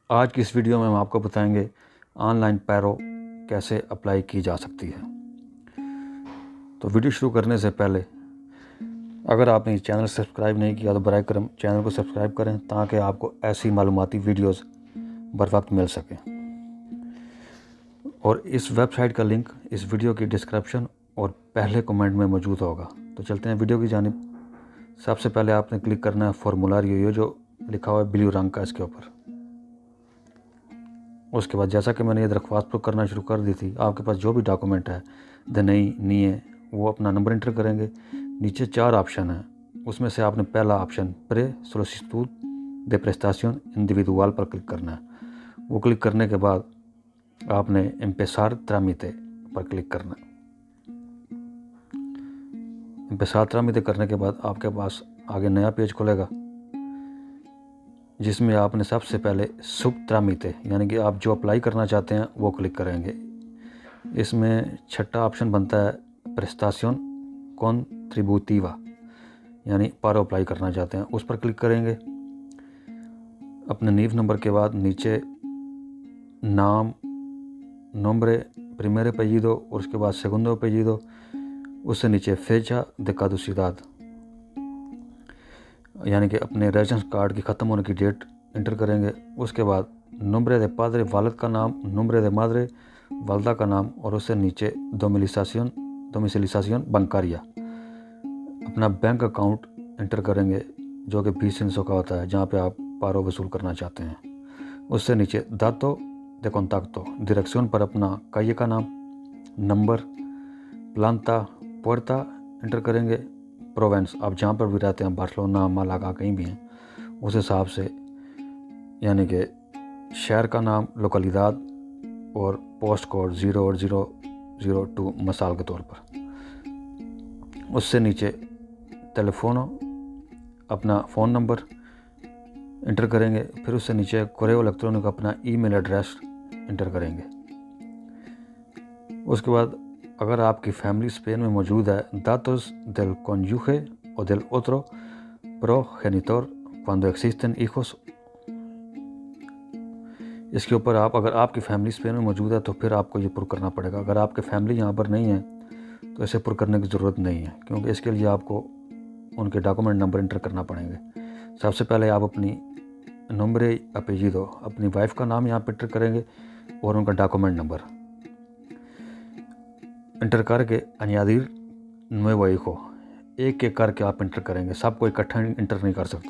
आज की इस वीडियो में हम आपको बताएंगे ऑनलाइन पैरो कैसे अप्लाई की जा सकती है। तो वीडियो शुरू करने से पहले अगर आपने चैनल सब्सक्राइब नहीं किया तो बराए करम चैनल को सब्सक्राइब करें ताकि आपको ऐसी मालूमाती वीडियोस बर वक्त मिल सकें। और इस वेबसाइट का लिंक इस वीडियो की डिस्क्रिप्शन और पहले कमेंट में मौजूद होगा। तो चलते हैं वीडियो की जानिब। सबसे पहले आपने क्लिक करना है फॉर्मूलारियो, जो लिखा हुआ है ब्लू रंग का इसके ऊपर। उसके बाद जैसा कि मैंने ये दरख्वास्त प्रूफ करना शुरू कर दी थी, आपके पास जो भी डॉक्यूमेंट है नहीं है वो अपना नंबर इंटर करेंगे। नीचे 4 ऑप्शन हैं, उसमें से आपने पहला ऑप्शन प्रे सोलिसिtud de prestación individual पर क्लिक करना है। वो क्लिक करने के बाद आपने empezar trámite पर क्लिक करना है। empezar trámite करने के बाद आपके पास आगे नया पेज खुलेगा, जिसमें आपने सबसे पहले सुब ट्रामिते यानी कि आप जो अप्लाई करना चाहते हैं वो क्लिक करेंगे। इसमें छठा ऑप्शन बनता है प्रेस्टासियोन कॉन्ट्रिब्यूटिवा, यानी पारो अप्लाई करना चाहते हैं, उस पर क्लिक करेंगे। अपने नीव नंबर के बाद नीचे नाम, नोम्ब्रे प्रीमेरे पेजिदो और उसके बाद सेगुंडो पेजिदो, उससे नीचे फेचा दे कादुसिदाद यानी कि अपने रेजिडेंस कार्ड की ख़त्म होने की डेट इंटर करेंगे। उसके बाद नोम्ब्रे दे पादरे वालिद का नाम, नोम्ब्रे दे मादरे वालदा का नाम और उससे नीचे डोमिसिलिसासियोन bancaria, अपना बैंक अकाउंट इंटर करेंगे जो कि 20 का होता है, जहाँ पे आप पारो वसूल करना चाहते हैं। उससे नीचे दातो दे कॉन्टाक्टो डायरेक्शन पर अपना काये का नाम, नंबर, प्लांता, पुerta इंटर करेंगे। प्रोवेंस आप जहाँ पर भी रहते हैं, बार्सिलोना, मालागा, कहीं भी हैं, उस हिसाब से यानी कि शहर का नाम, लोकलिदाद और पोस्ट कोड 08002 मिसाल के तौर पर। उससे नीचे टेलीफोनो अपना फ़ोन नंबर इंटर करेंगे। फिर उससे नीचे कोरेओ इलेक्ट्रॉनिक अपना ईमेल एड्रेस इंटर करेंगे। उसके बाद अगर आपकी फैमिली स्पेन में मौजूद है, datos del cónyuge o del otro progenitor cuando existen hijos, इसके ऊपर अगर आपकी फैमिली स्पेन में मौजूद है तो फिर आपको ये पुर करना पड़ेगा। अगर आपके फैमिली यहाँ पर नहीं है तो इसे पुर करने की ज़रूरत नहीं है, क्योंकि इसके लिए आपको उनके डॉक्यूमेंट नंबर इंटर करना पड़ेंगे। सबसे पहले आप अपनी नोम्ब्रे अपेजिदो अपनी वाइफ का नाम यहाँ पर इंटर करेंगे और उनका डॉक्यूमेंट नंबर इंटर करके अनियादिर नुएवो हिjo एक एक करके आप इंटर करेंगे। सबको इकट्ठा इंटर नहीं कर सकते।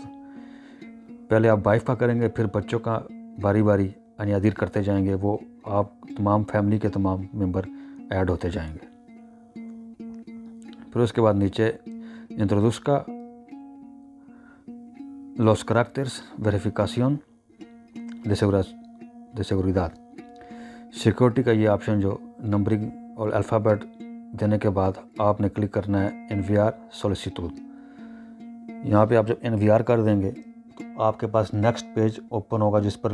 पहले आप वाइफ का करेंगे, फिर बच्चों का बारी बारी अनियादिर करते जाएंगे। वो आप तमाम फैमिली के तमाम मेंबर ऐड होते जाएंगे। फिर उसके बाद नीचे introduzca los caracteres verificación de seguridad, security का ये ऑप्शन जो नंबरिंग और अल्फ़ाबेट देने के बाद आपने क्लिक करना है एनवीआर सोलिसिtud। यहाँ पे आप जब एनवीआर कर देंगे तो आपके पास नेक्स्ट पेज ओपन होगा, जिस पर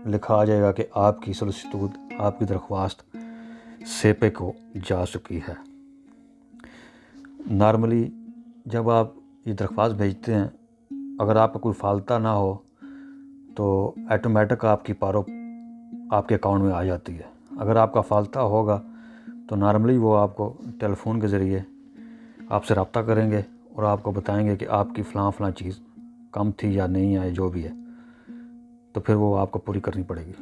लिखा आ जाएगा कि आपकी सोलिसिtud, आपकी दरख्वास्त सेपे को जा चुकी है। नॉर्मली जब आप ये दरख्वास्त भेजते हैं, अगर आपका कोई फाल्ता ना हो तो ऑटोमेटिक आपकी पारो आपके अकाउंट में आ जाती है। अगर आपका फाल्ता होगा तो नॉर्मली वो आपको टेलीफोन के ज़रिए आपसे रब्ता करेंगे और आपको बताएंगे कि आपकी फ़लाँ चीज़ कम थी या नहीं है, जो भी है, तो फिर वो आपको पूरी करनी पड़ेगी।